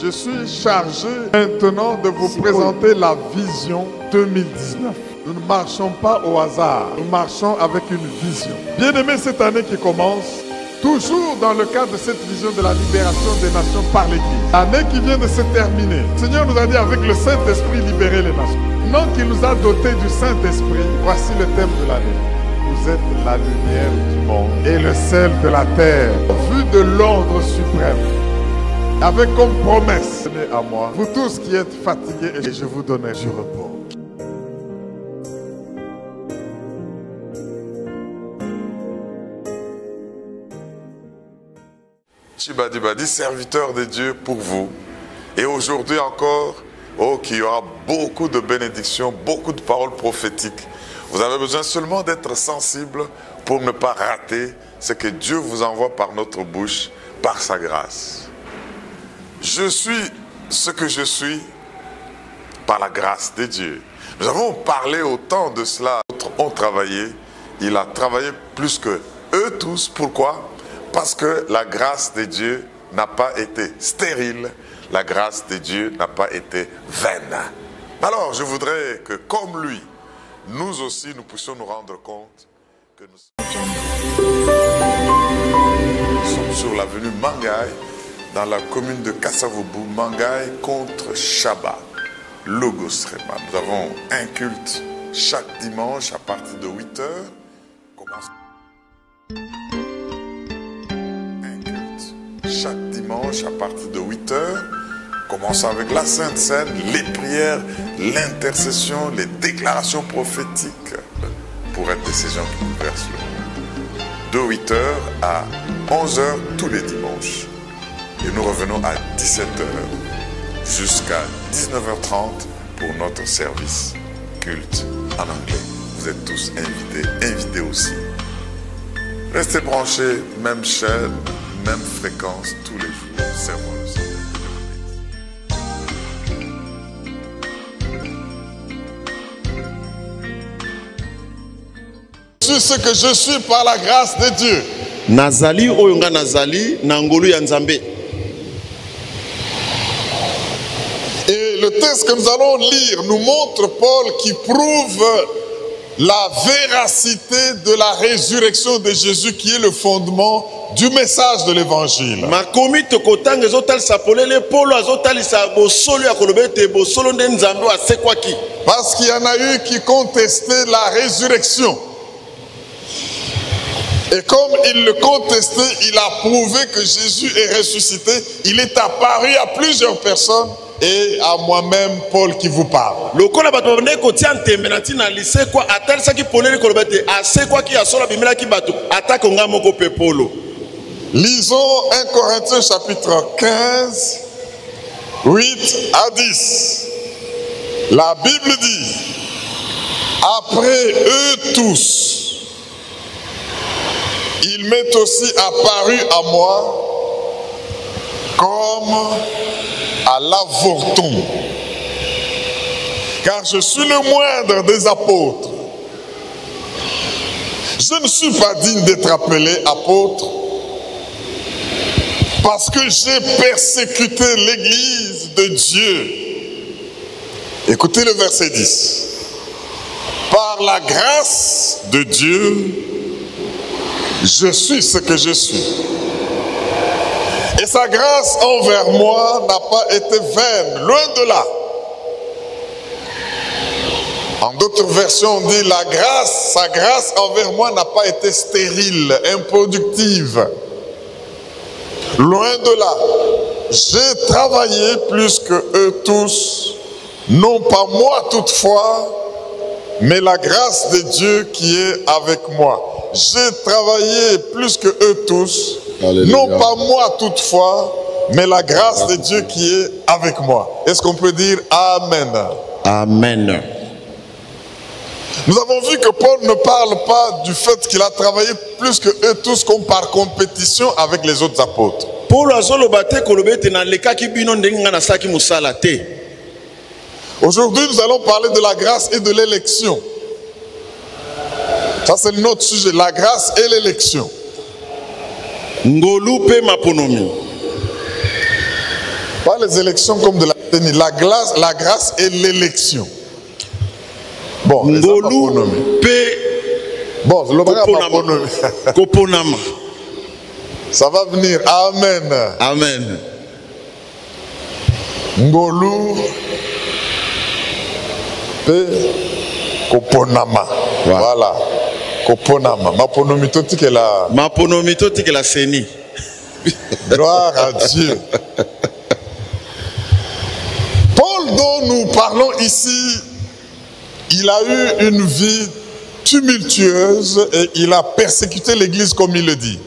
Je suis chargé maintenant de vous présenter la vision 2019. Nous ne marchons pas au hasard, nous marchons avec une vision. Bien-aimés, cette année qui commence, toujours dans le cadre de cette vision de la libération des nations par l'Église. L'année qui vient de se terminer, le Seigneur nous a dit avec le Saint-Esprit libérer les nations. Maintenant qu'il nous a dotés du Saint-Esprit, voici le thème de l'année. Vous êtes la lumière du monde et le sel de la terre, vu de l'ordre suprême. Avec comme promesse, venez à moi, vous tous qui êtes fatigués, et je vous donnerai du repos. Chibadibadi, serviteur de Dieu pour vous. Et aujourd'hui encore, qu'il y aura beaucoup de bénédictions, beaucoup de paroles prophétiques. Vous avez besoin seulement d'être sensible pour ne pas rater ce que Dieu vous envoie par notre bouche, par sa grâce. Je suis ce que je suis par la grâce de Dieu. Nous avons parlé autant de cela. D'autres ont travaillé. Il a travaillé plus que eux tous. Pourquoi? Parce que la grâce de Dieu n'a pas été stérile. La grâce de Dieu n'a pas été vaine. Alors, je voudrais que, comme lui, nous aussi, nous puissions nous rendre compte que nous sommes sur l'avenue Mangaï, dans la commune de Kassavoubou, Mangaï contre Chaba, Logos Rema. Nous avons un culte chaque dimanche à partir de 8 h. Un culte chaque dimanche à partir de 8 h. Commençons avec la Sainte Seine, les prières, l'intercession, les déclarations prophétiques pour être des saisons qui bouleversent le monde. De 8 h à 11 h tous les dimanches. Et nous revenons à 17 h jusqu'à 19 h 30 pour notre service culte en anglais. Vous êtes tous invités aussi. Restez branchés, même chaîne, même fréquence, tous les jours. Servons le Seigneur. Je suis ce que je suis par la grâce de Dieu. Nazali oyonga nazali nangolu ya Nzambe. Et le texte que nous allons lire nous montre Paul qui prouve la véracité de la résurrection de Jésus qui est le fondement du message de l'évangile. Makomi tokotanga zotal sapolele Paul azotal sabo solo ya kolobete bo solo nde Nzambe asekwaki. Parce qu'il y en a eu qui contestaient la résurrection. Et comme il le contestait, il a prouvé que Jésus est ressuscité. Il est apparu à plusieurs personnes et à moi-même, Paul, qui vous parle. Lisons 1 Corinthiens chapitre 15, 8 à 10. La Bible dit, après eux tous, il m'est aussi apparu à moi comme à l'avorton, car je suis le moindre des apôtres. Je ne suis pas digne d'être appelé apôtre parce que j'ai persécuté l'église de Dieu. Écoutez le verset 10. Par la grâce de Dieu, je suis ce que je suis. Et sa grâce envers moi n'a pas été vaine, loin de là. En d'autres versions, on dit sa grâce envers moi n'a pas été stérile, improductive. Loin de là. J'ai travaillé plus que eux tous, non pas moi toutefois, mais la grâce de Dieu qui est avec moi. J'ai travaillé plus que eux tous. Alléluia. Non pas moi toutefois, mais la grâce de Dieu qui est avec moi. Est-ce qu'on peut dire Amen? Amen. Nous avons vu que Paul ne parle pas du fait qu'il a travaillé plus que eux tous comme par compétition avec les autres apôtres. Aujourd'hui, nous allons parler de la grâce et de l'élection. Ça, c'est notre sujet, la grâce et l'élection. Pas les élections comme de la tenue. La grâce et l'élection. Bon, Ngolu pe bon, koponama. Ça va venir. Amen. Amen. Ngolu pe koponama. Voilà. Koponama. Maponomito tike la seni. Gloire à Dieu. Paul dont nous parlons ici, il a eu une vie tumultueuse et il a persécuté l'église comme il le dit.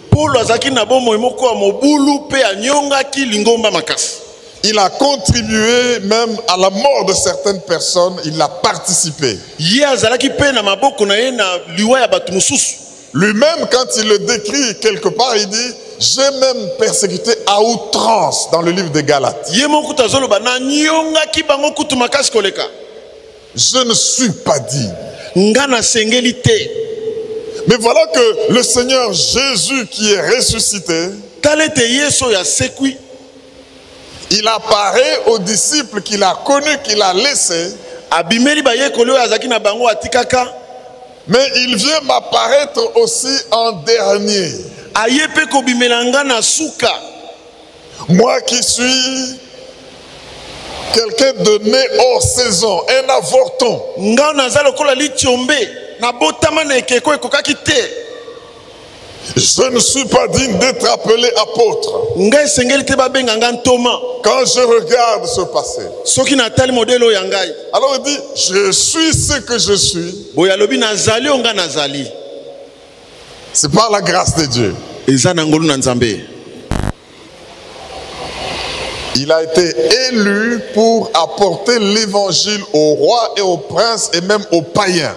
Il a contribué même à la mort de certaines personnes, il a participé. Lui-même, quand il le décrit quelque part, il dit « J'ai même persécuté à outrance » dans le livre des Galates. Je ne suis pas digne. Mais voilà que le Seigneur Jésus qui est ressuscité, il apparaît aux disciples qu'il a connus, qu'il a laissés. Mais il vient m'apparaître aussi en dernier. Moi qui suis quelqu'un de né hors saison, un avorton. Je ne suis pas digne d'être appelé apôtre. Quand je regarde ce passé, alors il dit, je suis ce que je suis. C'est par la grâce de Dieu. Il a été élu pour apporter l'évangile aux rois et aux princes et même aux païens.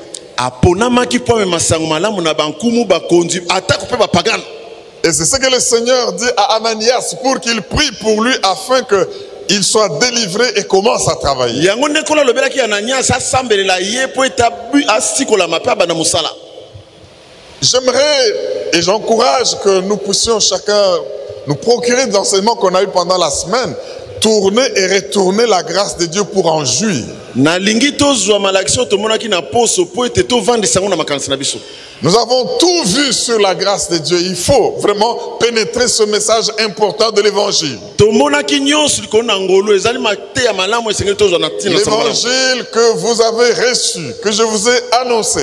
Et c'est ce que le Seigneur dit à Ananias pour qu'il prie pour lui afin qu'il soit délivré et commence à travailler. J'aimerais et j'encourage que nous puissions chacun nous procurer des enseignements qu'on a eu pendant la semaine, tourner et retourner la grâce de Dieu pour en jouir. Nous avons tout vu sur la grâce de Dieu. Il faut vraiment pénétrer ce message important de l'évangile. L'évangile que vous avez reçu, que je vous ai annoncé,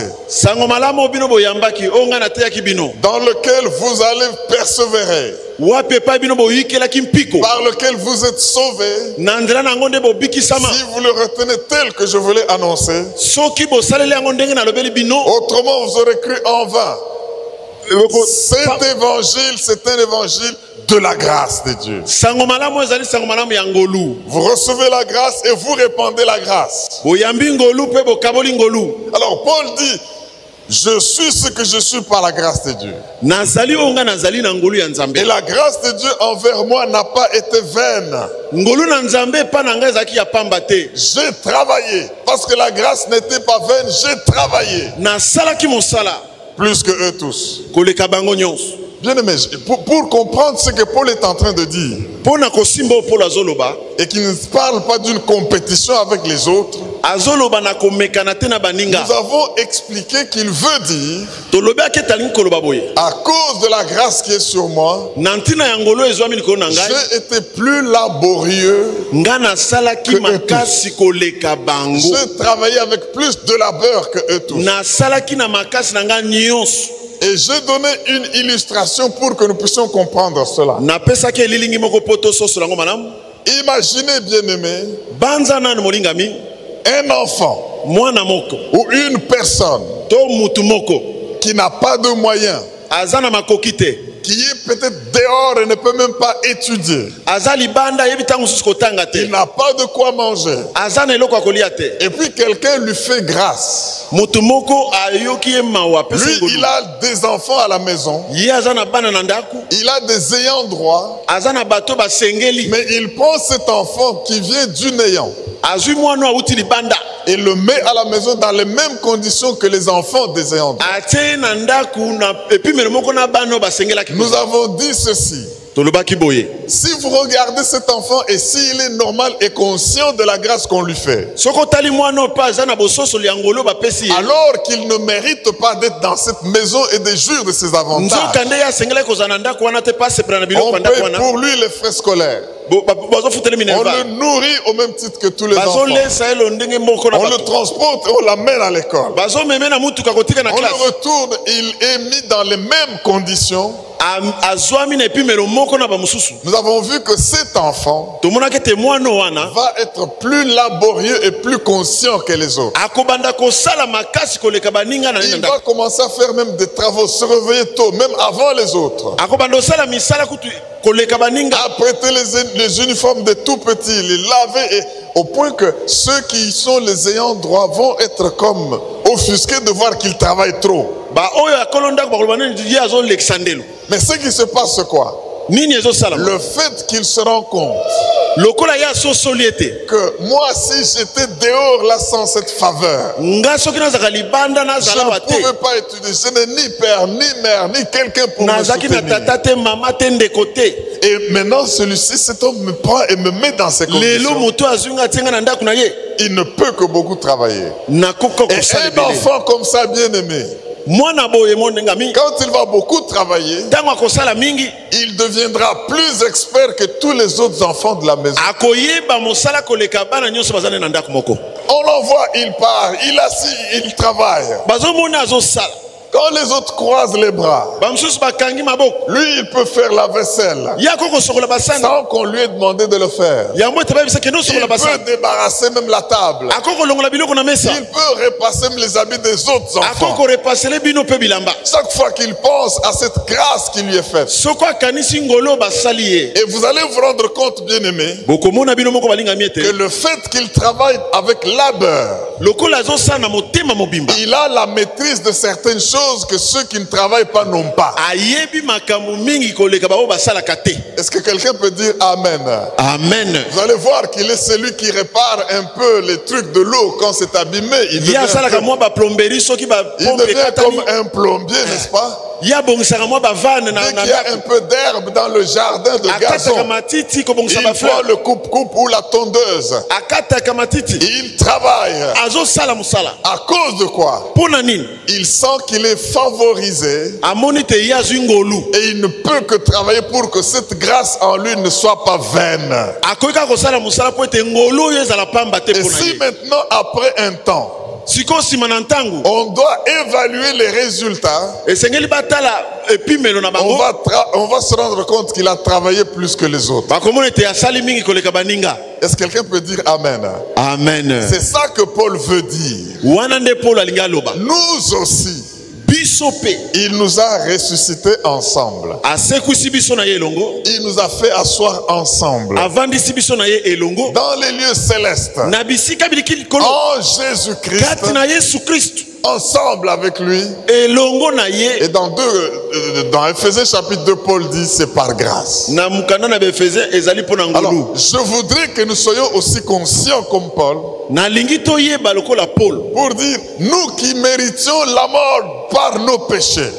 dans lequel vous allez persévérer, par lequel vous êtes sauvés, si vous le retenez tel que je vous l'ai annoncé, autrement vous aurez cru en vain. Cet évangile, c'est un évangile de la grâce de Dieu. Vous recevez la grâce et vous répandez la grâce. Alors Paul dit, je suis ce que je suis par la grâce de Dieu. Et la grâce de Dieu envers moi n'a pas été vaine. J'ai travaillé. Parce que la grâce n'était pas vaine, j'ai travaillé. Plus que eux tous. Bien aimé, pour comprendre ce que Paul est en train de dire, et qu'il ne parle pas d'une compétition avec les autres, nous avons expliqué qu'il veut dire, à cause de la grâce qui est sur moi, j'ai été plus laborieux que eux tous. J'ai travaillé avec plus de labeur que eux tous. Et j'ai donné une illustration pour que nous puissions comprendre cela. Imaginez, bien-aimé, un enfant ou une personne qui n'a pas de moyens, qui est peut-être dehors et ne peut même pas étudier. Il n'a pas de quoi manger. Et puis quelqu'un lui fait grâce. Lui, il a des enfants à la maison. Il a des ayants droit. Mais il prend cet enfant qui vient du néant et le met à la maison dans les mêmes conditions que les enfants des ayants droit. Nous avons dit ceci. Si vous regardez cet enfant et s'il est normal et conscient de la grâce qu'on lui fait, alors qu'il ne mérite pas d'être dans cette maison et de jouir de ses avantages, on paye pour lui les frais scolaires. On le nourrit au même titre que tous les enfants. On le transporte et on l'amène à l'école. On le retourne, il est mis dans les mêmes conditions. Nous avons vu que cet enfant va être plus laborieux et plus conscient que les autres. Il va commencer à faire même des travaux, se réveiller tôt, même avant les autres. À prêter les uniformes des tout petits, les laver, et au point que ceux qui sont les ayants droit vont être comme offusqués de voir qu'ils travaillent trop. Mais ce qui se passe, c'est quoi? Le fait qu'il se rend compte que moi, si j'étais dehors là sans cette faveur, je ne pouvais pas étudier. Je n'ai ni père, ni mère, ni quelqu'un pour me soutenir. Et maintenant, celui-ci, cet homme me prend et me met dans ces conditions. Il ne peut que beaucoup travailler. Et un enfant comme ça, bien aimé, quand il va beaucoup travailler, il deviendra plus expert que tous les autres enfants de la maison. On l'envoie, il part, il assis, il travaille. Quand les autres croisent les bras, lui il peut faire la vaisselle sans qu'on lui ait demandé de le faire. Il peut débarrasser même la table. Il peut repasser même les habits des autres enfants. Chaque fois qu'il pense à cette grâce qui lui est faite. Et vous allez vous rendre compte, bien aimé, que le fait qu'il travaille avec labeur, il a la maîtrise de certaines choses que ceux qui ne travaillent pas n'ont pas. Est-ce que quelqu'un peut dire Amen? Amen. Vous allez voir qu'il est celui qui répare un peu les trucs de l'eau quand c'est abîmé. Il devient comme un plombier, n'est-ce pas? Dès qu'il y a un peu d'herbe dans le jardin de gazon, il prend le coupe-coupe ou la tondeuse. Il travaille. À cause de quoi? Il sent qu'il est favorisé. Et il ne peut que travailler pour que cette grâce en lui ne soit pas vaine. Et si maintenant, après un temps, on doit évaluer les résultats, on va se rendre compte qu'il a travaillé plus que les autres. Est-ce que quelqu'un peut dire Amen? Amen. C'est ça que Paul veut dire. Nous aussi, il nous a ressuscités ensemble. Il nous a fait asseoir ensemble dans les lieux célestes en Jésus-Christ, ensemble avec lui. Et dans Éphésiens chapitre 2, Paul dit c'est par grâce. Alors, je voudrais que nous soyons aussi conscients comme Paul pour dire, nous qui méritions la mort par nos péchés,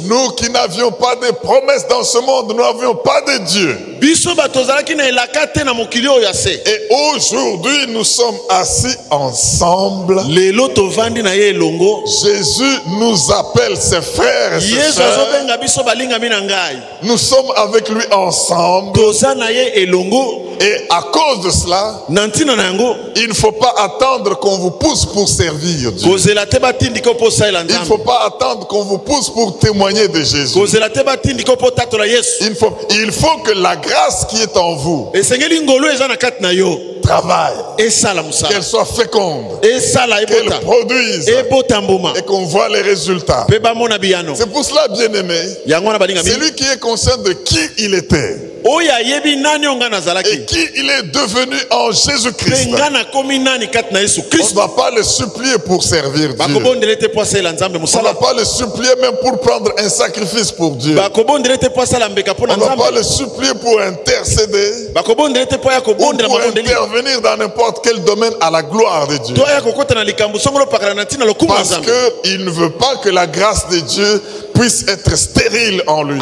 nous qui n'avions pas de promesses dans ce monde, nous n'avions pas de Dieu. Et aujourd'hui, nous sommes assis ensemble. Jésus nous appelle ses frères et ses sœurs. Nous sommes avec lui ensemble. Et à cause de cela, il ne faut pas attendre qu'on vous pousse pour servir Dieu. Il ne faut pas attendre qu'on vous pousse pour témoigner de Jésus. Il faut que la grâce qui est en vous travaille, qu'elle soit féconde, qu'elle produise et qu'on voit les résultats. C'est pour cela, bien aimé, c'est lui qui est conscient de qui il était et qui il est devenu en Jésus-Christ. On ne va pas le supplier pour servir Dieu. On ne va pas le supplier même pour prendre un sacrifice pour Dieu. On ne va pas le supplier pour intercéder ou pour intervenir dans n'importe quel domaine à la gloire de Dieu. Parce qu'il ne veut pas que la grâce de Dieu puisse être stérile en lui.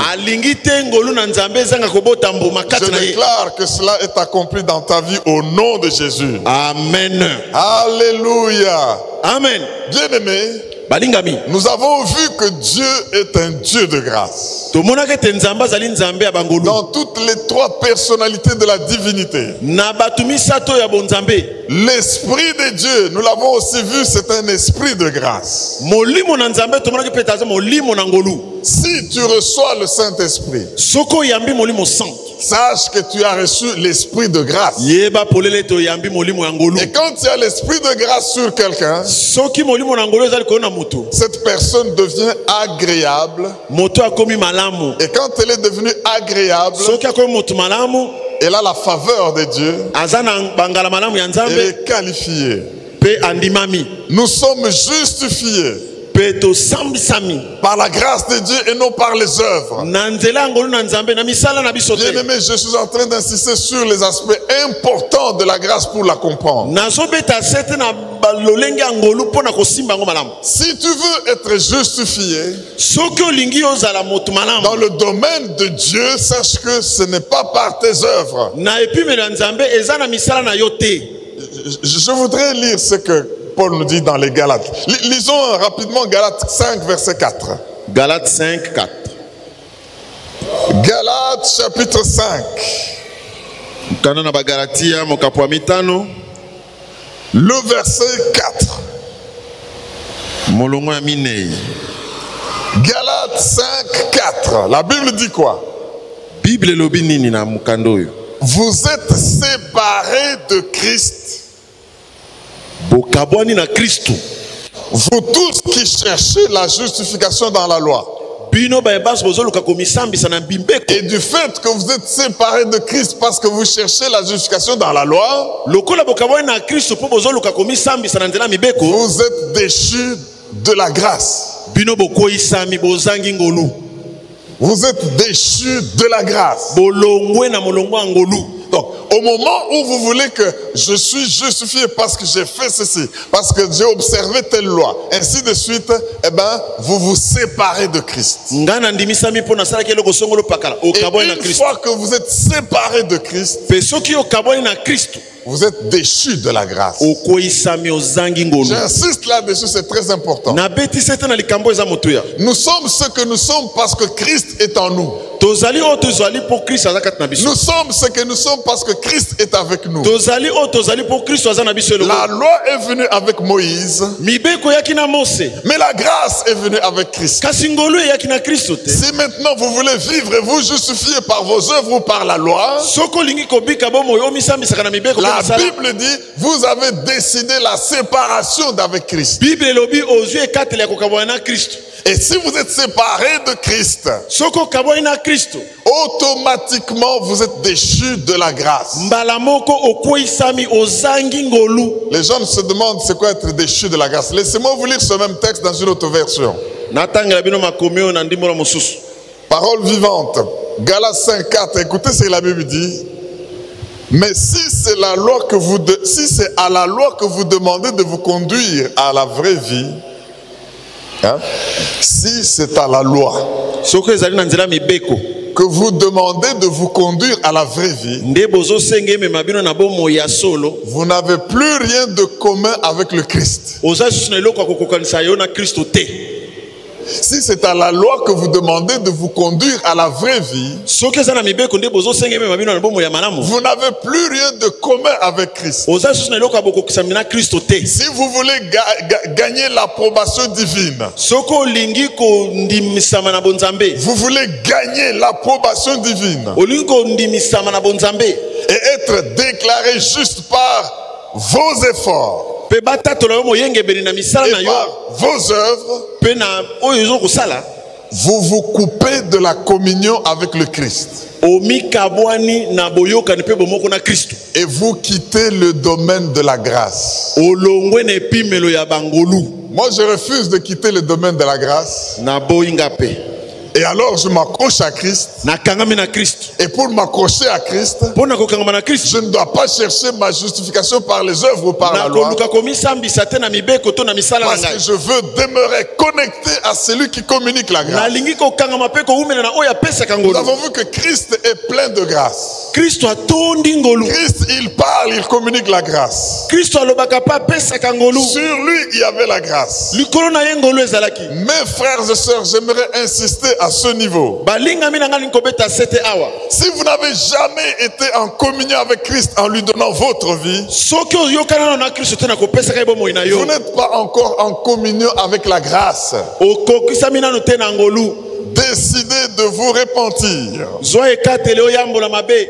Je déclare que cela est accompli dans ta vie au nom de Jésus. Amen. Alléluia. Amen. Bien-aimé, nous avons vu que Dieu est un Dieu de grâce. Dans toutes les trois personnalités de la divinité. L'Esprit de Dieu, nous l'avons aussi vu, c'est un esprit de grâce. Si tu reçois le Saint-Esprit, sache que tu as reçu l'Esprit de grâce. Et quand tu as l'Esprit de grâce sur quelqu'un, cette personne devient agréable. Et quand elle est devenue agréable, elle a la faveur de Dieu. Elle est qualifiée. Nous sommes justifiés par la grâce de Dieu et non par les œuvres. Bien-aimé, je suis en train d'insister sur les aspects importants de la grâce pour la comprendre. Si tu veux être justifié dans le domaine de Dieu, sache que ce n'est pas par tes œuvres. Je voudrais lire ce que Paul nous dit dans les Galates. Lisons rapidement Galates 5, verset 4. Galates 5, 4. Galates chapitre 5. Le verset 4. Galates 5, 4. La Bible dit quoi? Vous êtes séparés de Christ. Vous tous qui cherchez la justification dans la loi. Et du fait que vous êtes séparés de Christ parce que vous cherchez la justification dans la loi, vous êtes déchus de la grâce. Vous êtes déchus de la grâce. Donc, au moment où vous voulez que je suis justifié parce que j'ai fait ceci, parce que j'ai observé telle loi, ainsi de suite, eh ben, vous vous séparez de Christ. Et une fois que vous êtes séparés de Christ, vous êtes déchus de la grâce. J'insiste là-dessus, c'est très important. Nous sommes ce que nous sommes parce que Christ est en nous. Nous sommes ce que nous sommes parce que Christ est avec nous. La loi est venue avec Moïse, mais la grâce est venue avec Christ. Si maintenant vous voulez vivre et vous justifier par vos œuvres ou par la loi, la Bible dit, vous avez décidé la séparation d'avec Christ. Et si vous êtes séparés de Christ, automatiquement vous êtes déchus de la grâce. Les gens se demandent c'est quoi être déchu de la grâce. Laissez-moi vous lire ce même texte dans une autre version. Parole vivante. Galates 5.4. Écoutez ce que la Bible dit. Mais si c'est la loi que si c'est à la loi que vous demandez de vous conduire à la vraie vie, hein? Si c'est à la loi que vous demandez de vous conduire à la vraie vie, vous n'avez plus rien de commun avec le Christ. Si c'est à la loi que vous demandez de vous conduire à la vraie vie, vous n'avez plus rien de commun avec Christ. Si vous voulez gagner l'approbation divine, vous voulez gagner l'approbation divine et être déclaré juste par vos efforts et par vos œuvres, vous vous coupez de la communion avec le Christ. Et vous quittez le domaine de la grâce. Moi, je refuse de quitter le domaine de la grâce. Et alors je m'accroche à Christ. Et pour m'accrocher à Christ, je ne dois pas chercher ma justification par les œuvres ou par la loi. Parce que je veux demeurer connecté à celui qui communique la grâce. Nous avons vu que Christ est plein de grâce. Christ, il parle, il communique la grâce. Sur lui, il y avait la grâce. Mes frères et sœurs, j'aimerais insister à ce niveau. Si vous n'avez jamais été en communion avec Christ en lui donnant votre vie, vous n'êtes pas encore en communion avec la grâce. Décidez de vous repentir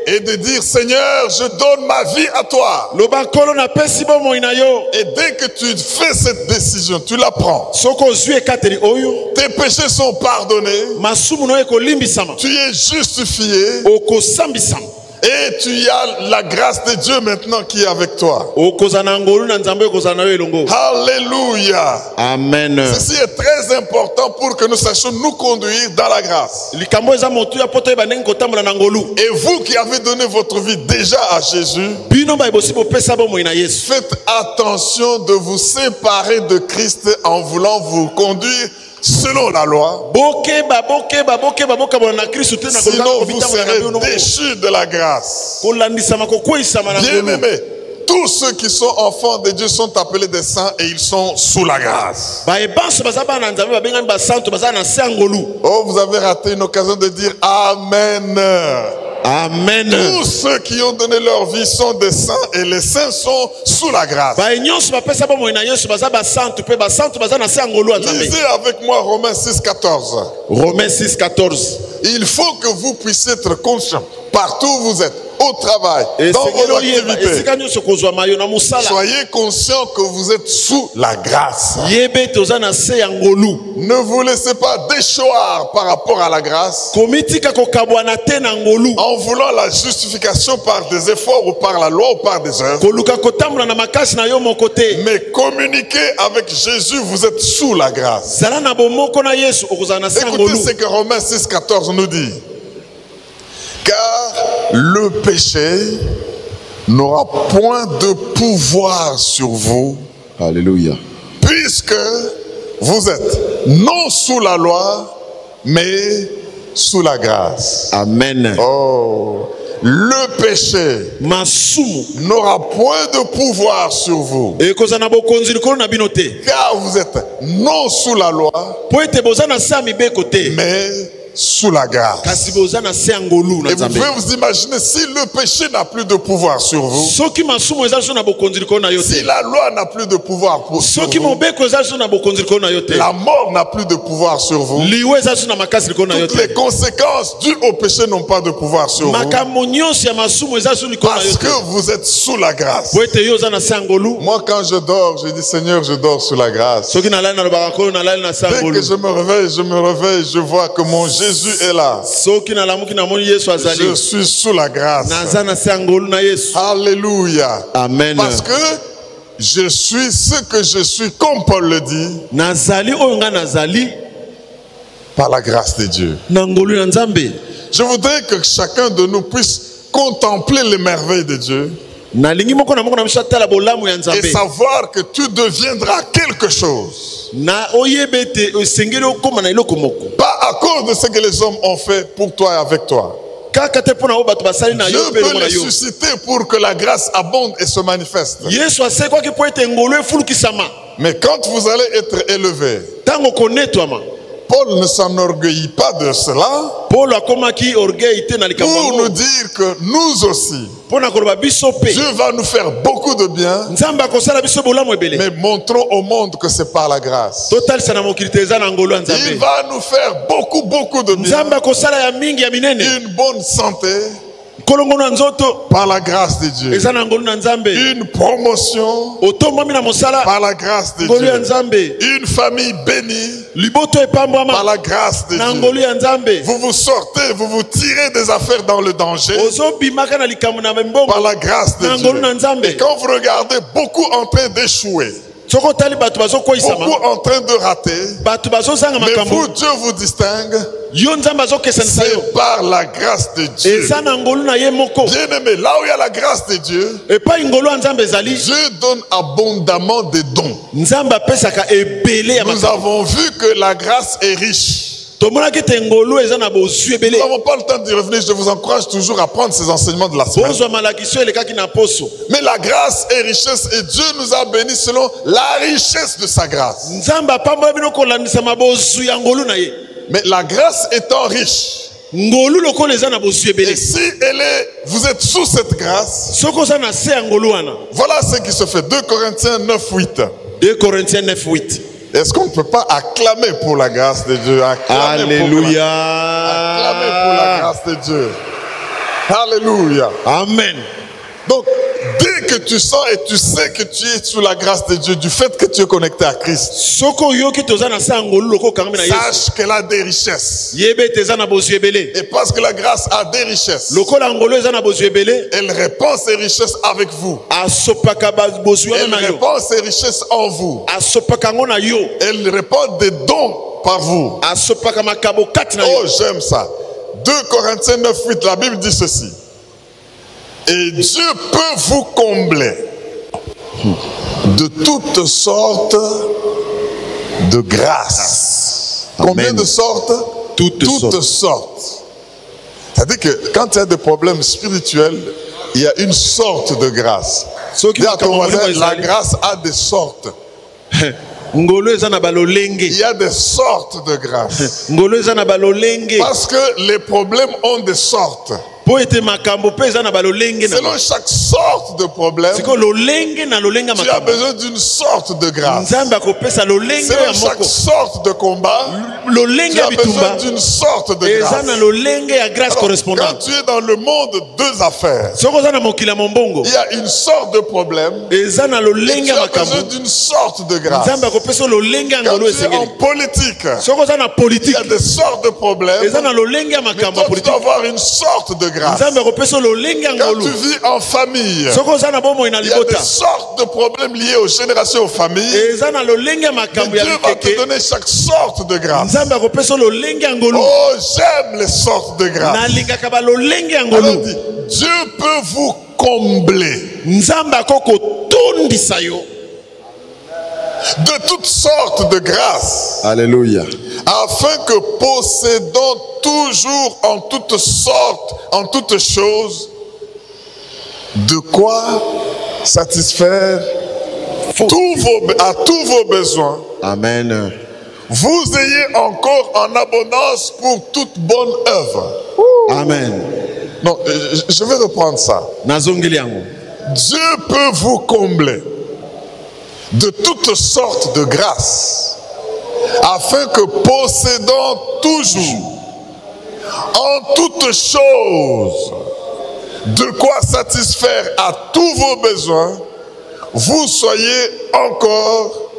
et de dire: Seigneur, je donne ma vie à toi. Et dès que tu fais cette décision, tu la prends. Tes péchés sont pardonnés. Tu es justifié. Et tu as la grâce de Dieu maintenant qui est avec toi. Alléluia. Amen. Ceci est très important pour que nous sachions nous conduire dans la grâce. Et vous qui avez donné votre vie déjà à Jésus, faites attention de vous séparer de Christ en voulant vous conduire selon la loi. Sinon vous serez déchus de la grâce. Bien-aimés, tous ceux qui sont enfants de Dieu sont appelés des saints et ils sont sous la grâce. Oh, vous avez raté une occasion de dire Amen. Amen. Tous ceux qui ont donné leur vie sont des saints et les saints sont sous la grâce. Lisez avec moi Romains 6,14. Romains 6,14. Il faut que vous puissiez être conscients partout où vous êtes, au travail, dans vos activités. Soyez conscients que vous êtes sous la grâce. Ne vous laissez pas déchoir par rapport à la grâce en voulant la justification par des efforts ou par la loi ou par des œuvres. Mais communiquez avec Jésus, vous êtes sous la grâce. Écoutez ce que Romains 6,14 nous dit. Car le péché n'aura point de pouvoir sur vous. Alléluia. Puisque vous êtes non sous la loi, mais sous la grâce. Amen. Oh, le péché n'aura point de pouvoir sur vous. Car vous êtes non sous la loi, mais sous la grâce. Et vous pouvez vous imaginer, si le péché n'a plus de pouvoir sur vous, si la loi n'a plus de pouvoir sur vous, la mort n'a plus de pouvoir sur vous, toutes les conséquences dues au péché n'ont pas de pouvoir sur vous, parce que vous êtes sous la grâce. Moi, quand je dors, je dis: Seigneur, je dors sous la grâce. Dès que je me réveille, je vois que mon Jésus est là. Je suis sous la grâce. Alléluia. Amen. Parce que je suis ce que je suis, comme Paul le dit, par la grâce de Dieu. Je voudrais que chacun de nous puisse contempler les merveilles de Dieu et savoir que tu deviendras quelque chose. Pas à cause de ce que les hommes ont fait pour toi et avec toi. Dieu peut les susciter pour que la grâce abonde et se manifeste. Mais quand vous allez être élevé, Paul ne s'enorgueillit pas de cela pour nous dire que nous aussi, Dieu va nous faire beaucoup de bien, mais montrons au monde que c'est par la grâce. Il va nous faire beaucoup de bien, une bonne santé, par la grâce de Dieu, une promotion par la grâce de Dieu, une famille bénie par la grâce de Dieu. Vous vous sortez, vous vous tirez des affaires dans le danger par la grâce de Dieu. Et quand vous regardez beaucoup en train d'échouer, Beaucoup en train de rater. Mais vous, Dieu vous distingue. C'est par la grâce de Dieu. Bien aimé, là où il y a la grâce de Dieu, Dieu donne abondamment des dons. Nous avons vu que la grâce est riche. Nous n'avons pas le temps d'y revenir. Je vous encourage toujours à prendre ces enseignements de la semaine. Mais la grâce est richesse et Dieu nous a bénis selon la richesse de sa grâce. Mais la grâce étant riche, et si vous êtes sous cette grâce, voilà ce qui se fait. 2 Corinthiens 9:8. 2 Corinthiens 9:8. Est-ce qu'on ne peut pas acclamer pour la grâce de Dieu? Alléluia. Acclamer pour la grâce de Dieu. Alléluia. Amen. Donc, dès que tu sens et tu sais que tu es sous la grâce de Dieu, du fait que tu es connecté à Christ, sache qu'elle a des richesses. Et parce que la grâce a des richesses, elle répand ses richesses avec vous. Elle répand ses richesses en vous. Elle répand des dons par vous. Oh, j'aime ça. 2 Corinthiens 9:8, la Bible dit ceci. Et Dieu peut vous combler de toutes sortes de grâces. Combien de sortes? Toutes sortes. C'est-à-dire que quand il y a des problèmes spirituels, il y a une sorte de grâce. Dis à ton voisin, la grâce a des sortes. Il y a des sortes de grâce. Parce que les problèmes ont des sortes. Selon chaque sorte de problème, tu as besoin d'une sorte de grâce. Selon chaque sorte de combat, tu as besoin d'une sorte de grâce. Alors, quand tu es dans le monde deux affaires, il y a une sorte de problème et tu as besoin d'une sorte de grâce. Quand tu es en politique, il y a des sortes de problèmes, mais toi tu dois avoir une sorte de grâce. Quand tu vis en famille, il y a des sortes de problèmes liés aux générations, aux familles. Et Dieu va te donner chaque sorte de grâce. Oh, j'aime les sortes de grâce. Alors dit, Dieu peut vous combler de toutes sortes de grâces. Alléluia. Afin que possédant toujours en toutes sortes, en toutes choses, de quoi satisfaire à tous vos besoins. Amen. Vous ayez encore en abondance pour toute bonne œuvre. Amen. Non, je vais reprendre ça. Dieu peut vous combler de toutes sortes de grâces, afin que possédant toujours en toutes choses de quoi satisfaire à tous vos besoins, vous soyez encore,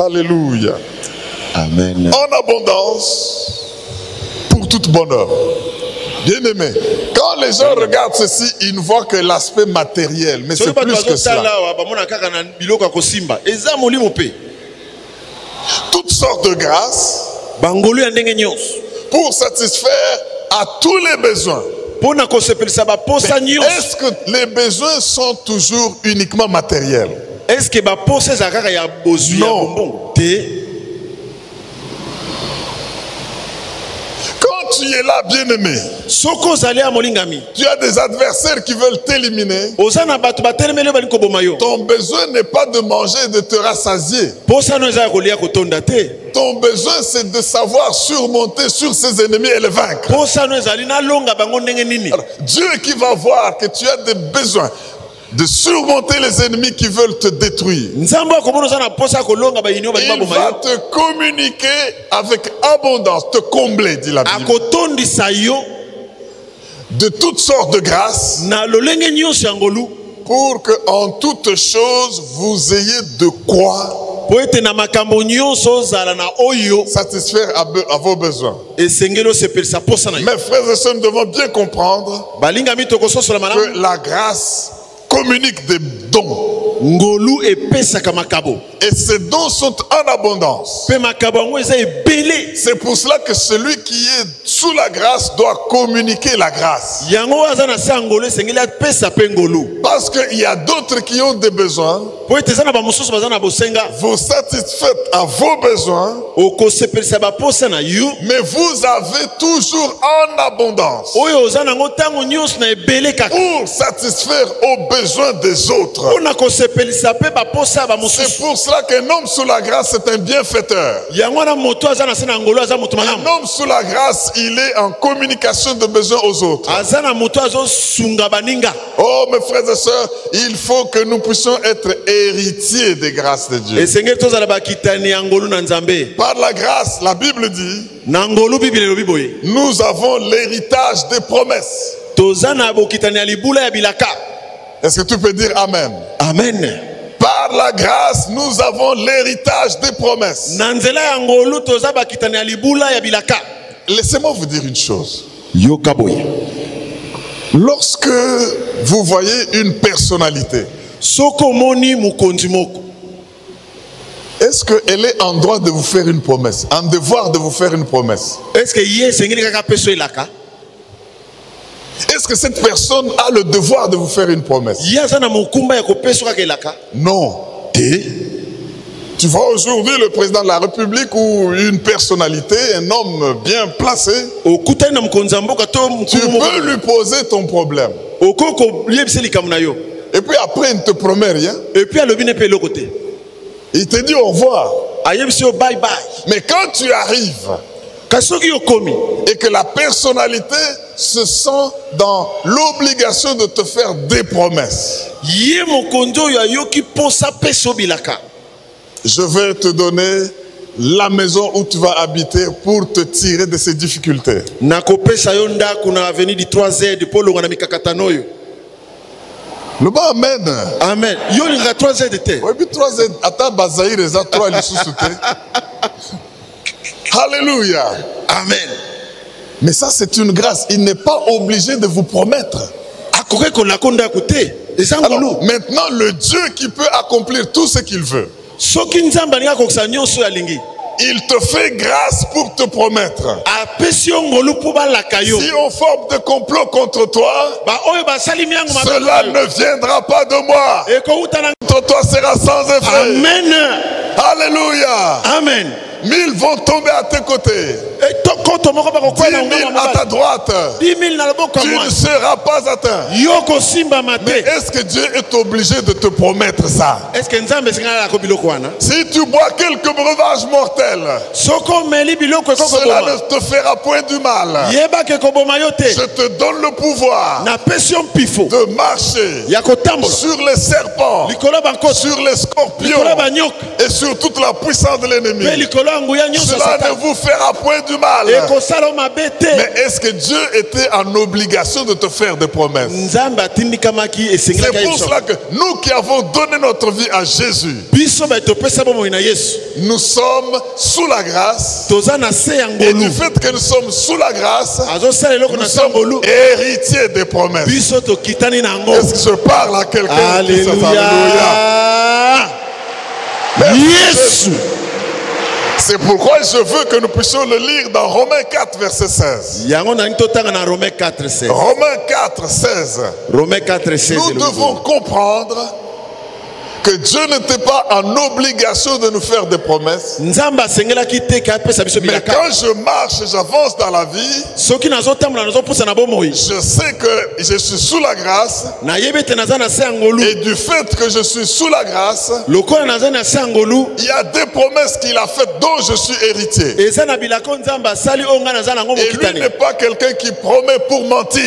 alléluia, amen, en abondance pour toute bonne œuvre. Bien-aimé, quand les gens regardent ceci, ils ne voient que l'aspect matériel, mais c'est plus que cela. Toutes sortes de grâces pour satisfaire à tous les besoins. Est-ce que les besoins sont toujours uniquement matériels? Non. Tu es là, bien-aimé. Tu as des adversaires qui veulent t'éliminer. Ton besoin n'est pas de manger et de te rassasier. Ton besoin, c'est de savoir surmonter sur ses ennemis et les vaincre. Alors, Dieu qui va voir que tu as des besoins de surmonter les ennemis qui veulent te détruire, il va te communiquer avec abondance, te combler, dit la Bible, de toutes sortes de grâces, pour que en toutes choses vous ayez de quoi satisfaire à vos besoins. Mes frères et sœurs, nous devons bien comprendre que la grâce communique des dons. ngolu epesaka makabo. Et ces dons sont en abondance. Pe makabo yango eza ebele. C'est pour cela que celui qui est sous la grâce doit communiquer la grâce. Yango aza na sa ngolu esengeli apesa pe ngolu. Parce qu'il y a d'autres qui ont des besoins. Po ete eza na bamosusu baza na bosenga. Vous satisfaites à vos besoins. Okosepelisa baposa na yo. Mais vous avez toujours en abondance. Oyo oza nango tango nyonso na ebele kaka. Pour satisfaire aux besoins des autres. Ona kosepelisa pe baposa bamosusu. C'est pour cela qu'un homme sous la grâce est un bienfaiteur. Yango na moto aza na se na ngolu aza moto malamu. Un homme sous la grâce, il est en communication de besoins aux autres. Aza na moto azo sunga baninga. Oh mes frères et sœurs, il faut que nous puissions être héritiers des grâces de Dieu. Esengeli tozala bakitani ya ngolu na Nzambe. Par la grâce, la Bible dit, Na ngolu Bible elobi boye. nous avons l'héritage des promesses. Toza na bokitani ya libula ya bilaka. Est-ce que tu peux dire Amen? Amen. Par la grâce, nous avons l'héritage des promesses. Na nzela ya ngolu toza bakitani ya libula ya bilaka. Laissez-moi vous dire une chose. Yoka boye. Lorsque vous voyez une personnalité, Soko moni mukonzi moko. est-ce qu'elle est en droit de vous faire une promesse, en devoir de vous faire une promesse? Est-ce que ye sengeli kaka peso elaka? Est-ce que cette personne a le devoir de vous faire une promesse? Ye aza na mokumba ya kopeso kaka elaka? Non. Tu vois aujourd'hui le président de la République ou une personnalité, un homme bien placé, Okutani na mukonzi mboka to tu mukulu moko. peux lui poser ton problème. Okoko liebise likambo na yo. Et puis après, il ne te promet rien. Et puis alobi ne pe lokote. Il te dit au revoir. Ayebisi yo bye bye. Mais quand tu arrives Kasoki yo komi. et que la personnalité se sent dans l'obligation de te faire des promesses, Ye mokonzi oyo ayoki posa peso bilaka. je vais te donner la maison où tu vas habiter pour te tirer de ces difficultés. Nakopesa yo ndako na avenue du 3Z de Polo na mikakatano yo. Le bon Amen. Amen. Yo linga 3Z de te. Oui, puis 3 ata bazaïr les a 3 les sous-soutés. Alléluia. Amen. Mais ça, c'est une grâce. Il n'est pas obligé de vous promettre. Akoke ko lakonda kote. Ezangolo. Alors, maintenant, le Dieu qui peut accomplir tout ce qu'il veut, Soki nzamba ninga koksa nyonso ya lingi. il te fait grâce pour te promettre. Apesi yo ngolu po balaka yo. Si on forme de complot contre toi, Ba oyo basali miango mabe. cela ne viendra pas de moi. Eko utana. Contre toi sera sans effet. Amen. Alléluia. Amen. 1000 vont tomber à tes côtés. 10 000 à ta droite. 10 000 na loboko Tu moi. ne seras pas atteint. Yoko simba Mais mate. est-ce que Dieu est obligé de te promettre ça? Est-ce que nzambe singala ko biloko wana? Si tu bois quelques breuvages mortels, Soko meli biloko ko cela boma. ne te fera point du mal. Yeba ke ko boma yo te. Je te donne le pouvoir Na pesion pifo. de marcher Ya kotambola. sur les serpents, Likolo banko. sur les scorpions Likolo banyok. et sur toute la puissance de l'ennemi. Pe likolo nguya nyonso Cela satan. ne vous fera point du mal. Eko salo mabete. Mais est-ce que Dieu était en obligation de te faire des promesses? Nzamba tindikamaki esengela C'est pour cela que nous qui avons donné notre vie à Jésus, biso ba to pesa bomo ina Yesu. nous sommes sous la grâce. Toza na se ya Et ngolu. du fait que nous sommes sous la grâce, Azo sala eloko nous na sommes ngolu. héritiers des promesses. Biso to kitani na ngo. Est-ce que je parle à quelqu'un qui dit ça? Alléluia. Yesu. C'est pourquoi je veux que nous puissions le lire dans Romains 4, verset 16. Yango na ntotanga na Romains 4:16. Romains 4, 16. Romains 4:16. Nous devons comprendre que Dieu n'était pas en obligation de nous faire des promesses. Nzamba sengela kiteka pesa biso Mais bilaka. quand je marche, j'avance dans la vie, Soki nazo tambola nazo pusa na bomoi. je sais que je suis sous la grâce. Na yebete naza na se ya ngolu. Et du fait que je suis sous la grâce, Lokola naza na se ya ngolu. il y a des promesses qu'il a faites dont je suis héritier. Eza na bilako nzamba sali onga naza na ngo Et lui mokitani. n'est pas quelqu'un qui promet pour mentir.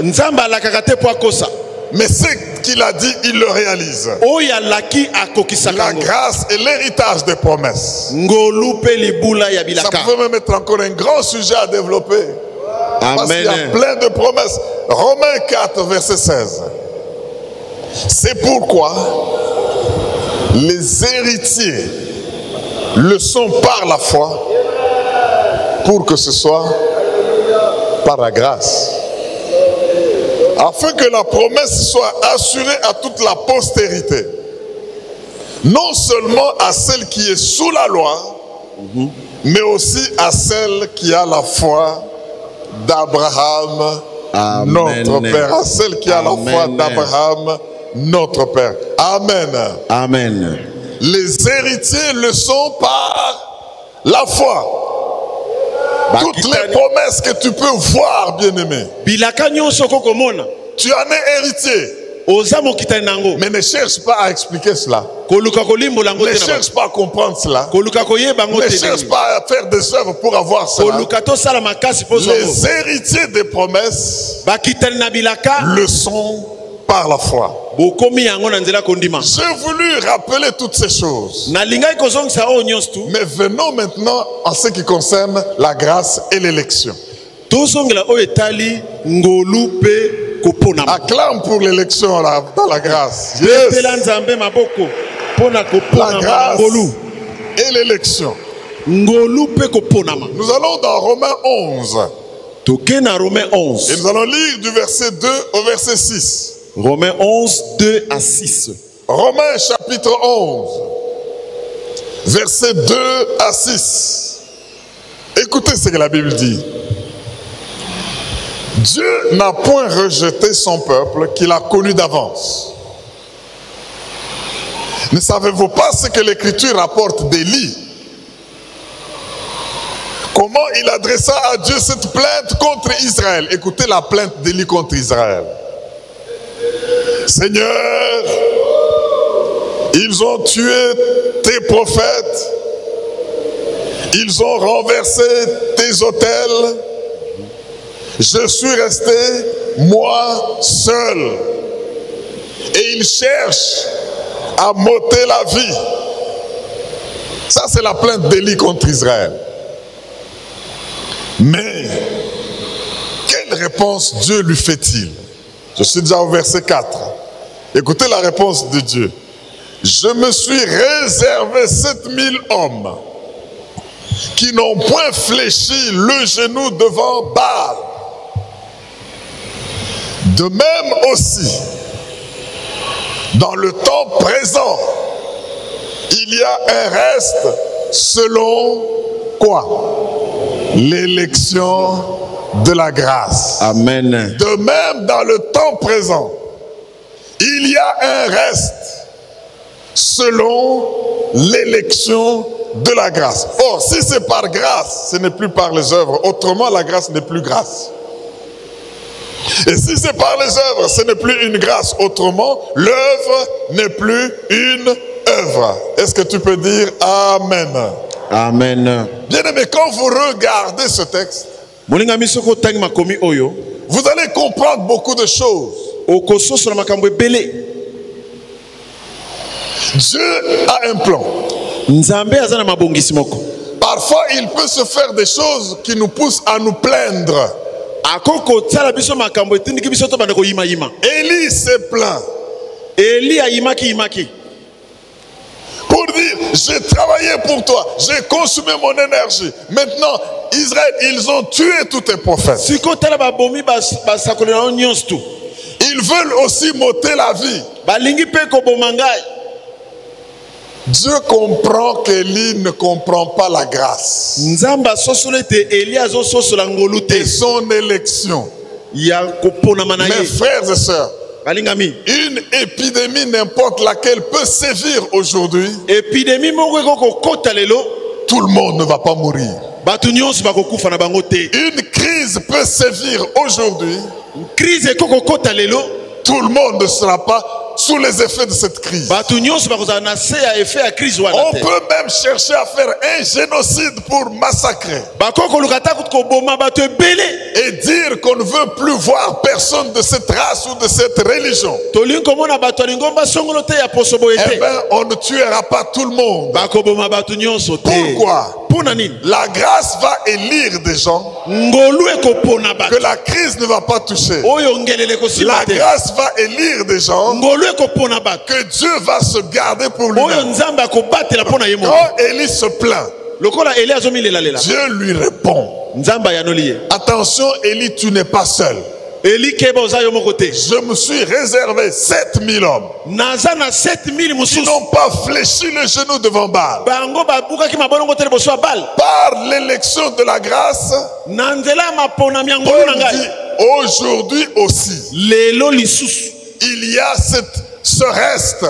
Nzamba la kakate po akosa. Mais ce qu'il a dit, il le réalise. Oya laki akokisaka La ngo. grâce et l'héritage des promesses. Ngolu pe libula ya Ça bilaka. pouvait même être encore un grand sujet à développer. Parce qu'il y a Amen. plein de promesses. Romains 4, verset 16. C'est pourquoi les héritiers le sont par la foi, pour que ce soit par la grâce. afin que la promesse soit assurée à toute la postérité, non seulement à celle qui est sous la loi, mais aussi à celle qui a la foi d'Abraham, notre Père. À celle qui a la foi d'Abraham, notre Père. Amen. Amen. Les héritiers le sont par la foi. Toutes les promesses que tu peux voir, bien-aimé, tu en es héritier. Mais ne cherche pas à expliquer cela. Ne cherche pas à comprendre cela. Ne cherche pas à faire des œuvres pour avoir cela. Les héritiers des promesses le sont par la foi. J'ai voulu rappeler toutes ces choses. Mais venons maintenant en ce qui concerne la grâce et l'élection. Acclame pour l'élection dans la grâce. Yes. La grâce et l'élection. Nous allons dans Romains 11. Et nous allons lire du verset 2 au verset 6. Romains 11, 2 à 6. Romains chapitre 11, verset 2 à 6. Écoutez ce que la Bible dit. Dieu n'a point rejeté son peuple qu'il a connu d'avance. Ne savez-vous pas ce que l'Écriture rapporte d'Élie? Comment il adressa à Dieu cette plainte contre Israël? Écoutez la plainte d'Élie contre Israël. Seigneur, ils ont tué tes prophètes, ils ont renversé tes autels. Je suis resté, moi, seul. Et ils cherchent à m'ôter la vie. Ça, c'est la plainte d'Élie contre Israël. Mais, quelle réponse Dieu lui fait-il? Je suis déjà au verset 4. Écoutez la réponse de Dieu. Je me suis réservé 7000 hommes qui n'ont point fléchi le genou devant Baal. De même aussi, dans le temps présent, il y a un reste selon quoi? L'élection de la grâce. Amen. De même, dans le temps présent, il y a un reste selon l'élection de la grâce. Or, si c'est par grâce, ce n'est plus par les œuvres. Autrement, la grâce n'est plus grâce. Et si c'est par les œuvres, ce n'est plus une grâce. Autrement, l'œuvre n'est plus une œuvre. Est-ce que tu peux dire Amen? Amen. Bien-aimé, quand vous regardez ce texte, vous allez comprendre beaucoup de choses. Dieu a un plan. Parfois, il peut se faire des choses qui nous poussent à nous plaindre. Élie s'est plaint. Pour dire, j'ai travaillé pour toi, j'ai consumé mon énergie. Maintenant, Israël, ils ont tué tous tes prophètes. Ils veulent aussi m'ôter la vie. Dieu comprend qu'Élie ne comprend pas la grâce et son élection. Mes frères et sœurs, une épidémie n'importe laquelle peut sévir aujourd'hui. Tout le monde ne va pas mourir. Une crise peut sévir aujourd'hui. Tout le monde ne sera pas sous les effets de cette crise. On peut même chercher à faire un génocide pour massacrer. Et dire qu'on ne veut plus voir personne de cette race ou de cette religion. Eh bien, on ne tuera pas tout le monde. Pourquoi? La grâce va élire des gens que la crise ne va pas toucher. La grâce va élire des gens que Dieu va se garder pour lui-même. Quand Élie se plaint, Dieu lui répond. Attention, Élie, tu n'es pas seul. Je me suis réservé 7000 hommes qui n'ont pas fléchi le genou devant Baal. Par l'élection de la grâce, Paul dit aujourd'hui aussi, il y a ce reste.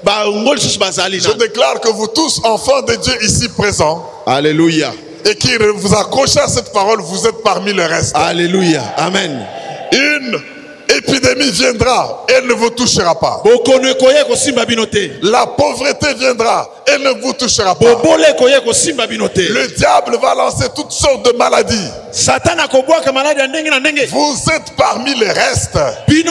Je déclare que vous tous, enfants de Dieu ici présents, Alléluia. et qui vous accrochez à cette parole, vous êtes parmi le reste. Alléluia. Amen. Une épidémie viendra, elle ne vous touchera pas. La pauvreté viendra, elle ne vous touchera pas. Le diable va lancer toutes sortes de maladies. Vous êtes parmi les restes. 1000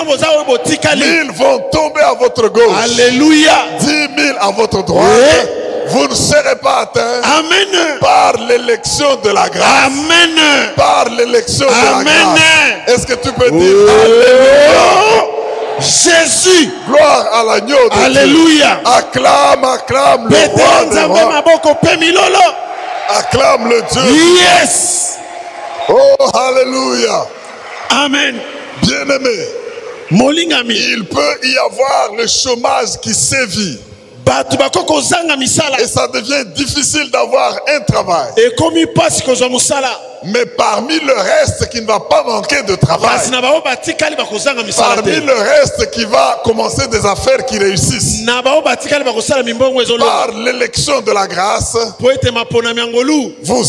vont tomber à votre gauche. Alléluia. 10 000 à votre droite. Vous ne serez pas atteints. Amen. Par l'élection de la grâce. Amen. Par l'élection de la Amen. grâce. Est-ce que tu peux dire Alléluia? Jésus. Gloire à l'agneau de Alléluia. Dieu. Acclame, acclame le roi des rois. Acclame le Dieu. Yes. Oh, Alléluia. Amen. Bien-aimé, il peut y avoir le chômage qui sévit. Et ça devient difficile d'avoir un travail. Mais parmi le reste qui ne va pas manquer de travail, parmi le reste qui va commencer des affaires qui réussissent, par l'élection de la grâce, vous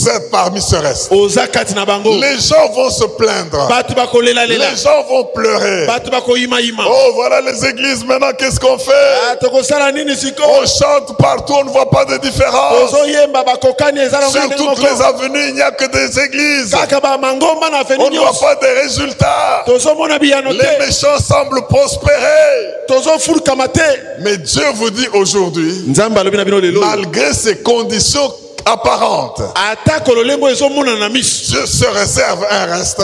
êtes parmi ce reste. Les gens vont se plaindre, les gens vont pleurer. Oh, voilà les églises maintenant, qu'est-ce qu'on fait? On chante partout, on ne voit pas de différence. Sur toutes les avenues, il n'y a que des églises. On ne voit pas de résultats. Les méchants semblent prospérer. Mais Dieu vous dit aujourd'hui, malgré ces conditions apparente, Dieu se réserve un reste.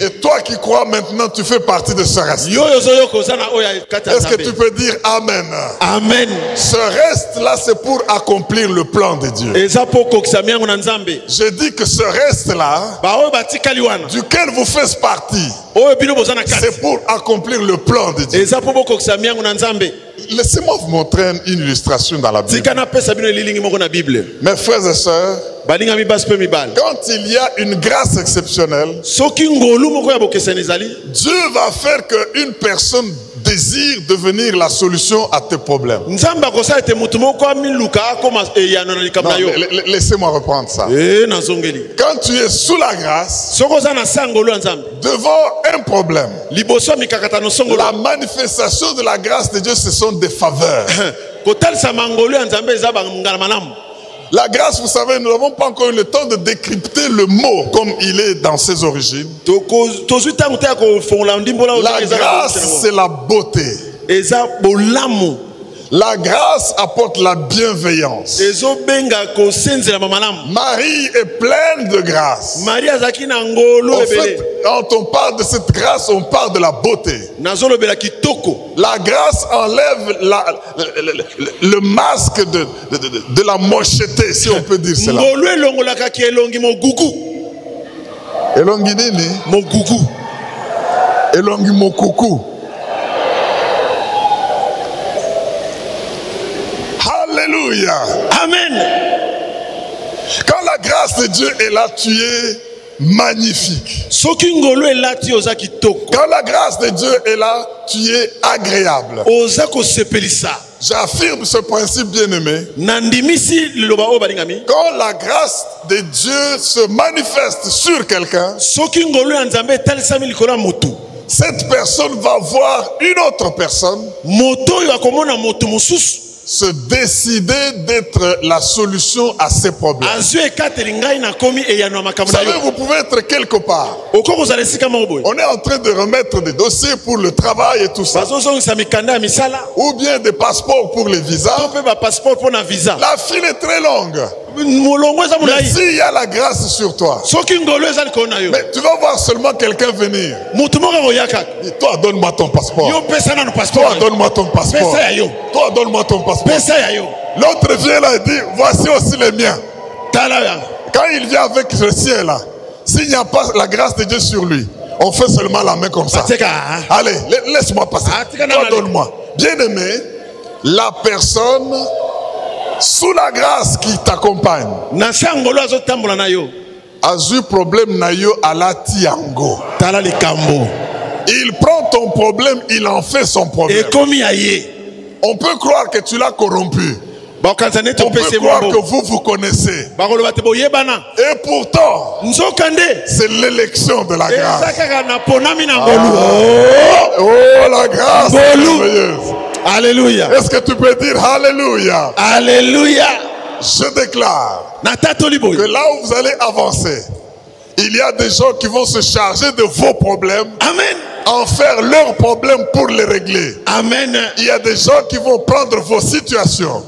Et toi qui crois maintenant, tu fais partie de ce reste. Est-ce que tu peux dire Amen? Amen. Ce reste-là, c'est pour accomplir le plan de Dieu. Je dis que ce reste-là, duquel vous faites partie, c'est pour accomplir le plan de Dieu. Laissez-moi vous montrer une illustration dans la Bible. Mes frères et sœurs, quand il y a une grâce exceptionnelle, Dieu va faire qu'une personne désire devenir la solution à tes problèmes. Non, laissez-moi reprendre ça. Quand tu es sous la grâce, devant un problème, la manifestation de la grâce de Dieu, ce sont des faveurs. La grâce, vous savez, nous n'avons pas encore eu le temps de décrypter le mot comme il est dans ses origines. La grâce, c'est la beauté. La grâce apporte la bienveillance. Marie est pleine de grâce. En fait, quand on parle de cette grâce, on parle de la beauté. La grâce enlève le masque de la mocheté, si on peut dire cela. Elongi nini? Mogugu. Elongi mokuku. Alléluia. Amen. Quand la grâce de Dieu est là, tu es magnifique. Quand la grâce de Dieu est là, tu es agréable. J'affirme ce principe, bien-aimé. Quand la grâce de Dieu se manifeste sur quelqu'un, cette personne va voir une autre personne se décider d'être la solution à ses problèmes. Vous savez, vous pouvez être quelque part. On est en train de remettre des dossiers pour le travail et tout ça. Ou bien des passeports pour les visas. La file est très longue. Mais s'il y a la grâce sur toi, mais tu vas voir seulement quelqu'un venir. Dis, toi, donne-moi ton passeport. Toi, donne-moi ton passeport. Toi, donne-moi ton passeport. L'autre vient là et dit, voici aussi les miens. Quand il vient avec le sien là, s'il n'y a pas la grâce de Dieu sur lui, On fait seulement la main comme ça. Allez, laisse-moi passer. Toi, donne-moi. Bien-aimé, la personne sous la grâce qui t'accompagne a eu problème nayo à la tiango. Il prend ton problème, il en fait son problème. On peut croire que tu l'as corrompu. On peut croire que vous vous connaissez. Et pourtant, c'est l'élection de la grâce. Oh, la grâce merveilleuse. Alléluia. Est-ce que tu peux dire Alléluia? Alléluia. Je déclare que là où vous allez avancer, il y a des gens qui vont se charger de vos problèmes. Amen. En faire leurs problèmes pour les régler. Amen. Il y a des gens qui vont prendre vos situations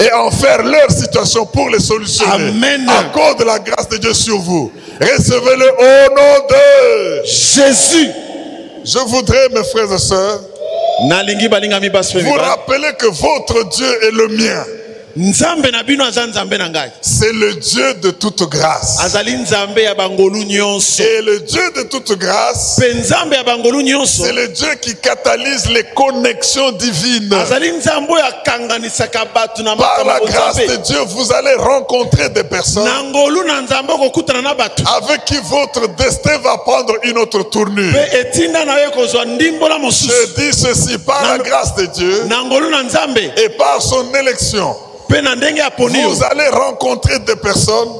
et en faire leur situation pour les solutionner. Amen. À cause de la grâce de Dieu sur vous. Recevez-le au nom de Jésus. Je voudrais, mes frères et sœurs, vous rappeler que votre Dieu est le mien. C'est le Dieu de toute grâce. Et le Dieu de toute grâce, c'est le Dieu qui catalyse les connexions divines. Par la grâce de Dieu, vous allez rencontrer des personnes avec qui votre destin va prendre une autre tournure. Je dis ceci, par la grâce de Dieu et par son élection, vous allez rencontrer des personnes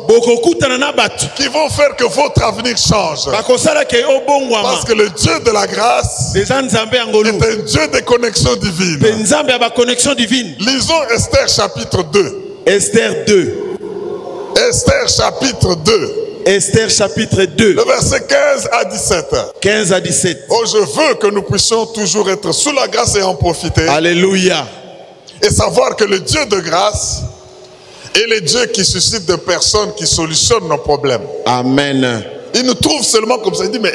qui vont faire que votre avenir change. Parce que le Dieu de la grâce est un Dieu de connexion divine. Lisons Esther chapitre 2. Esther 2. Esther chapitre 2. Esther chapitre 2. Le verset 15 à 17. 15 à 17. Oh, je veux que nous puissions toujours être sous la grâce et en profiter. Alléluia. Et savoir que le Dieu de grâce est le Dieu qui suscite des personnes qui solutionnent nos problèmes. Amen. Il nous trouve seulement comme ça. Il dit, mais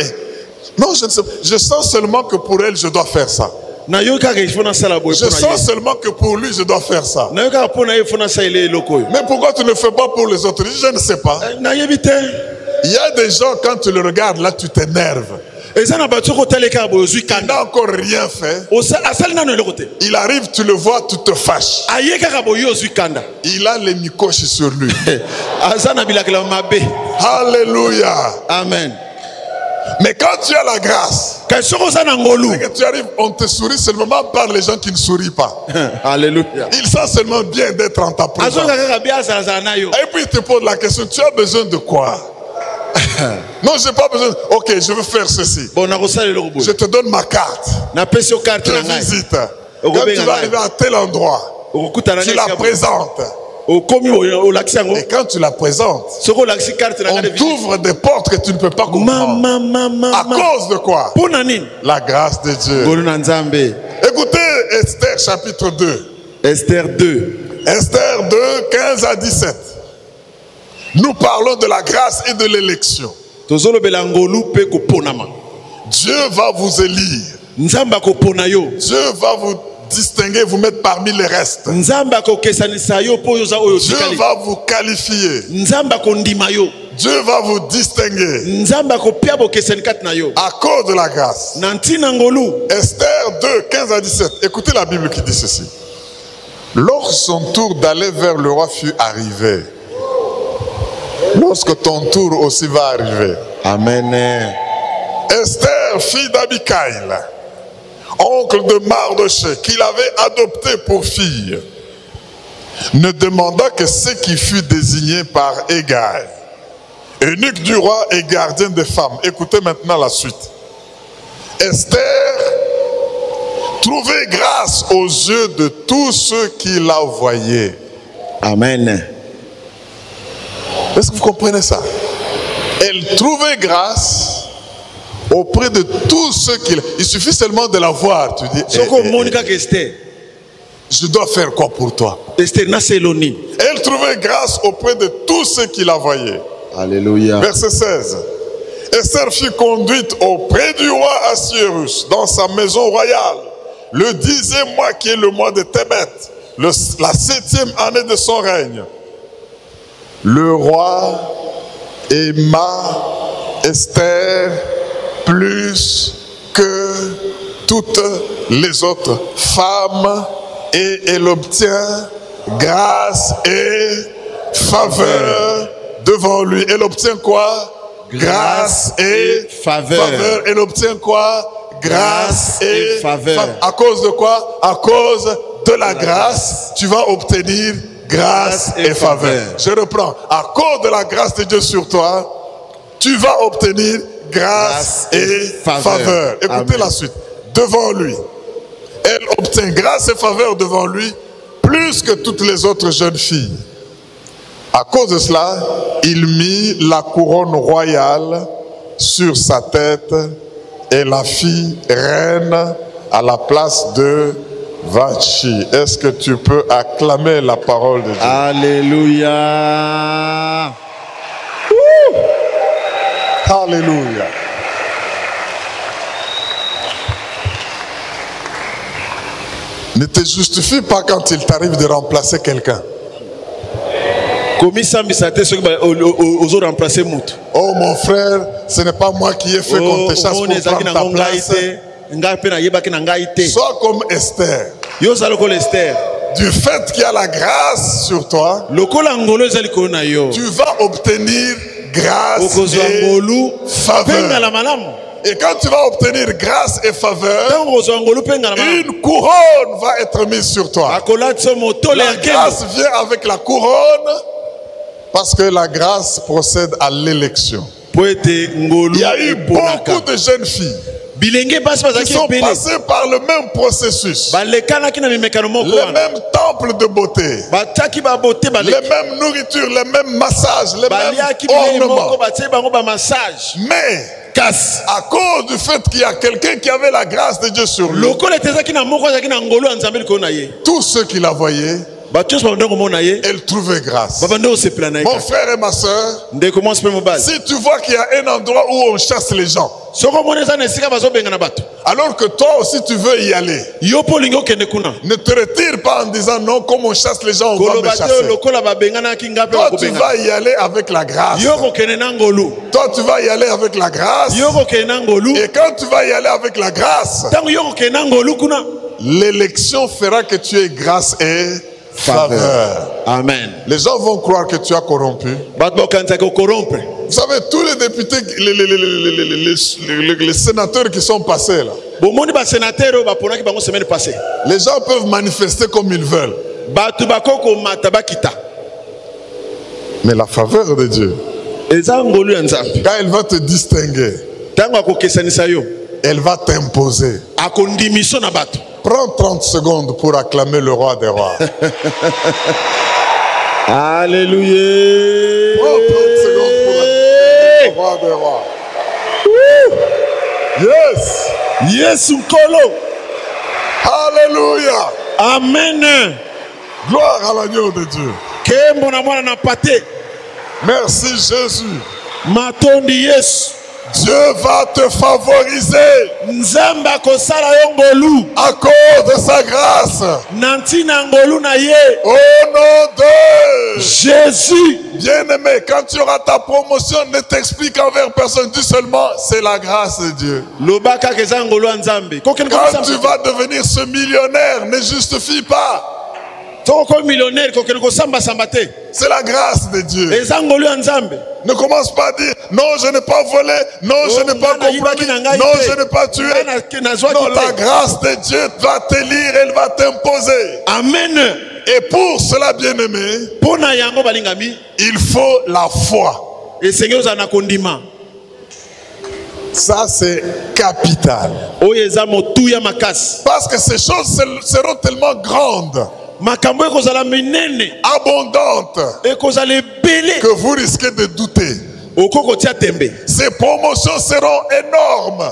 non, je ne sais pas. Je sens seulement que pour elle, je dois faire ça. Je sens seulement que pour lui, je dois faire ça. Mais pourquoi tu ne fais pas pour les autres? Je ne sais pas. Il y a des gens, quand tu le regardes, là, tu t'énerves. Il n'a encore rien fait. Il arrive, tu le vois, tu te fâches. Il a les mikoshi sur lui. Alléluia. Amen. Mais quand tu as la grâce, que tu arrives, on te sourit seulement par les gens qui ne sourient pas. Alléluia. Il sent seulement bien d'être en ta présence. Et puis il te pose la question, tu as besoin de quoi? Non, je n'ai pas besoin. Ok, je veux faire ceci. Je te donne ma carte. Je visite. Quand tu vas arriver à tel endroit, tu la présentes. Et quand tu la présentes, on t'ouvre des portes que tu ne peux pas comprendre. À cause de quoi? La grâce de Dieu. Écoutez Esther chapitre 2. Esther 2. Esther 2, 15 à 17. Nous parlons de la grâce et de l'élection. Dieu va vous élire. Dieu va vous distinguer, vous mettre parmi les restes. Dieu va vous qualifier. Dieu va vous distinguer à cause de la grâce. Esther 2, 15 à 17. Écoutez la Bible qui dit ceci. Lorsque son tour d'aller vers le roi fut arrivé, lorsque ton tour aussi va arriver. Amen. Esther, fille d'Abicaïl, oncle de Mardoché, qu'il avait adopté pour fille, ne demanda que ce qui fut désigné par Hégai, eunuque du roi et gardien des femmes. Écoutez maintenant la suite. Esther trouvait grâce aux yeux de tous ceux qui la voyaient. Amen. Est-ce que vous comprenez ça? Elle trouvait grâce auprès de tous ceux qui... Il suffit seulement de la voir. Tu dis, je dois faire quoi pour toi? Elle trouvait grâce auprès de tous ceux qui la voyaient. Alléluia. Verset 16. Esther fut conduite auprès du roi Assuérus dans sa maison royale le 10e mois qui est le mois de Tébet, la 7e année de son règne. Le roi aima Esther plus que toutes les autres femmes et elle obtient grâce et faveur devant lui. Elle obtient quoi? Grâce et faveur. Elle obtient quoi? Grâce et faveur. À cause de quoi? À cause de la grâce, tu vas obtenir grâce et faveur. Je reprends. À cause de la grâce de Dieu sur toi, tu vas obtenir grâce et faveur. Écoutez la suite. Devant lui. Elle obtient grâce et faveur devant lui plus que toutes les autres jeunes filles. À cause de cela, il mit la couronne royale sur sa tête et la fit reine à la place de Vachi. Est-ce que tu peux acclamer la parole de Dieu? Alléluia. Alléluia. Ne te justifie pas quand il t'arrive de remplacer quelqu'un. Oh mon frère, ce n'est pas moi qui ai fait qu'on te chasse pour prendre ta place. Sois comme Esther. Du fait qu'il y a la grâce sur toi, tu vas obtenir grâce et faveur. Et quand tu vas obtenir grâce et faveur, une couronne va être mise sur toi. La grâce vient avec la couronne parce que la grâce procède à l'élection. Il y a eu beaucoup de jeunes filles qui sont passées par le même processus, les mêmes temples de beauté, les mêmes nourritures, les mêmes massages, les mêmes ornements. Mais à cause du fait qu'il y a quelqu'un qui avait la grâce de Dieu sur lui, tous ceux qui la voyaient, elle trouvait grâce. Mon frère et ma soeur, si tu vois qu'il y a un endroit où on chasse les gens, alors que toi aussi tu veux y aller, ne te retire pas en disant non, comme on chasse les gens, on va me chasser. Toi tu vas y aller avec la grâce. Toi tu vas y aller avec la grâce. Et quand tu vas y aller avec la grâce, l'élection fera que tu aies grâce et faveur. Amen. Les gens vont croire que tu as corrompu. Vous savez, tous les députés, les sénateurs qui sont passés là, les gens peuvent manifester comme ils veulent. Mais la faveur de Dieu, quand elle va te distinguer, elle va t'imposer. Prends 30 secondes pour acclamer le roi des rois. Alléluia. Prends 30 secondes pour acclamer le roi des rois. Yes. Yes, Nkolo. Alléluia. Amen. Gloire à l'agneau de Dieu. Merci Jésus. Matondi Yes. Dieu va te favoriser à cause de sa grâce. Au nom de Jésus. Bien-aimé, quand tu auras ta promotion, ne t'explique envers personne. Dis seulement, c'est la grâce de Dieu. Quand tu vas devenir ce millionnaire, ne justifie pas. C'est la grâce de Dieu. Ne commence pas à dire non, je n'ai pas volé, non, je n'ai pas compromis, non, je n'ai pas tué. Non, la grâce de Dieu va t'élire, elle va t'imposer. Amen. Et pour cela, bien-aimé, il faut la foi. Ça, c'est capital. Parce que ces choses seront tellement grandes, abondante, que vous risquez de douter. Ces promotions seront énormes.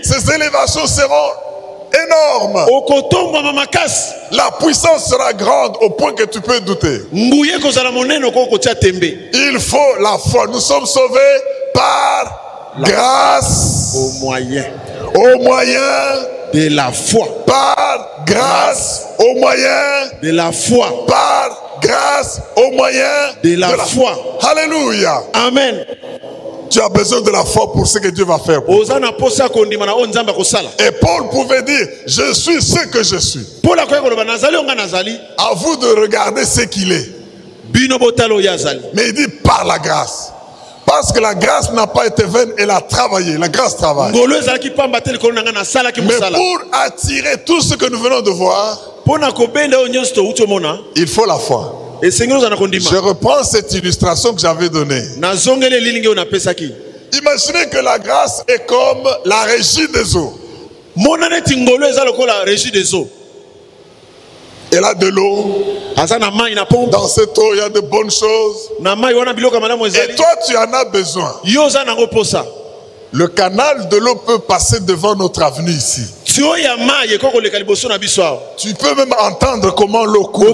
Ces élévations seront énormes. La puissance sera grande au point que tu peux douter. Il faut la foi. Nous sommes sauvés par grâce. Au moyen de la foi. Par grâce au moyen de la foi. Par grâce au moyen de la foi. Alléluia. Amen. Tu as besoin de la foi pour ce que Dieu va faire pour toi. Et Paul pouvait dire, je suis ce que je suis. À vous de regarder ce qu'il est. Mais il dit par la grâce. Parce que la grâce n'a pas été vaine, elle a travaillé. La grâce travaille. Mais pour attirer tout ce que nous venons de voir, il faut la foi. Je reprends cette illustration que j'avais donnée. Imaginez que la grâce est comme la régie des eaux. Elle a de l'eau. Dans cette eau, il y a de bonnes choses. Et toi, tu en as besoin. Le canal de l'eau peut passer devant notre avenue ici. Tu peux même entendre comment l'eau coule.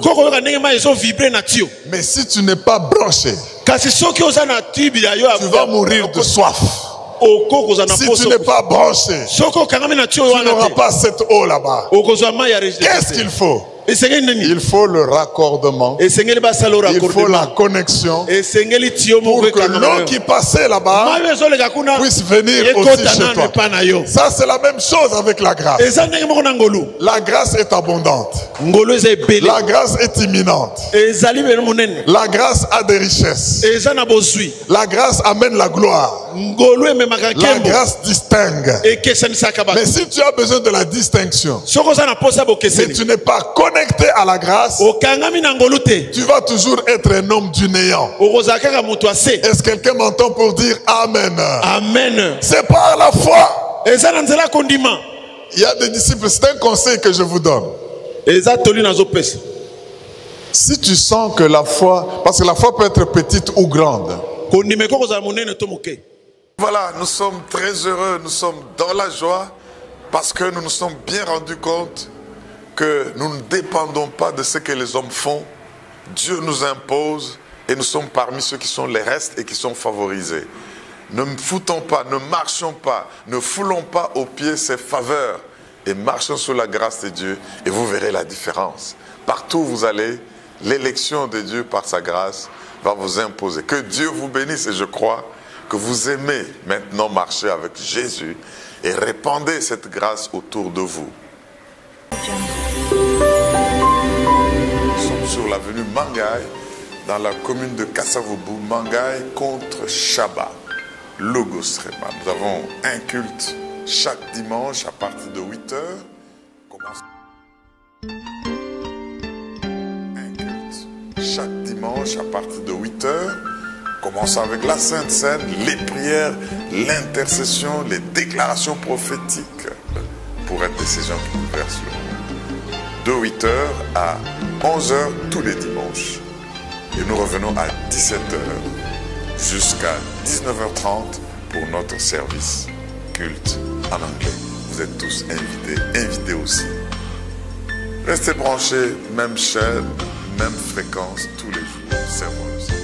Mais si tu n'es pas branché, tu vas mourir de soif. Si tu n'es pas branché, tu n'auras pas cette eau là-bas. Qu'est-ce qu'il faut? Il faut le raccordement. Il faut la connexion pour que l'eau qui passait là-bas puisse venir aussi chez toi. Ça, c'est la même chose avec la grâce. La grâce est abondante. La grâce est imminente. La grâce a des richesses. La grâce amène la gloire. La grâce distingue. Mais si tu as besoin de la distinction, mais tu n'es pas connecté à la grâce, tu vas toujours être un homme du néant. Est-ce que quelqu'un m'entend pour dire Amen? Amen. C'est par la foi. Il y a des disciples, c'est un conseil que je vous donne. Si tu sens que la foi, parce que la foi peut être petite ou grande. Voilà, nous sommes très heureux, nous sommes dans la joie parce que nous nous sommes bien rendus compte que nous ne dépendons pas de ce que les hommes font. Dieu nous impose et nous sommes parmi ceux qui sont les restes et qui sont favorisés. Ne foutons pas, ne marchons pas, ne foulons pas aux pieds ses faveurs et marchons sous la grâce de Dieu et vous verrez la différence. Partout où vous allez, l'élection de Dieu par sa grâce va vous imposer. Que Dieu vous bénisse et je crois que vous aimez maintenant marcher avec Jésus et répandez cette grâce autour de vous. Nous sommes sur l'avenue Mangaï, dans la commune de Kasavubu, Mangaï contre Shaba, Logos Rema. Nous avons un culte chaque dimanche à partir de 8h. Un culte chaque dimanche à partir de 8h. Commençons avec la Sainte Seine, les prières, l'intercession, les déclarations prophétiques pour être décision qui bouleverse le monde. De 8h à 11h tous les dimanches. Et nous revenons à 17h jusqu'à 19h30 pour notre service culte en anglais. Vous êtes tous invités aussi. Restez branchés, même chaîne, même fréquence tous les jours. Servons-nous.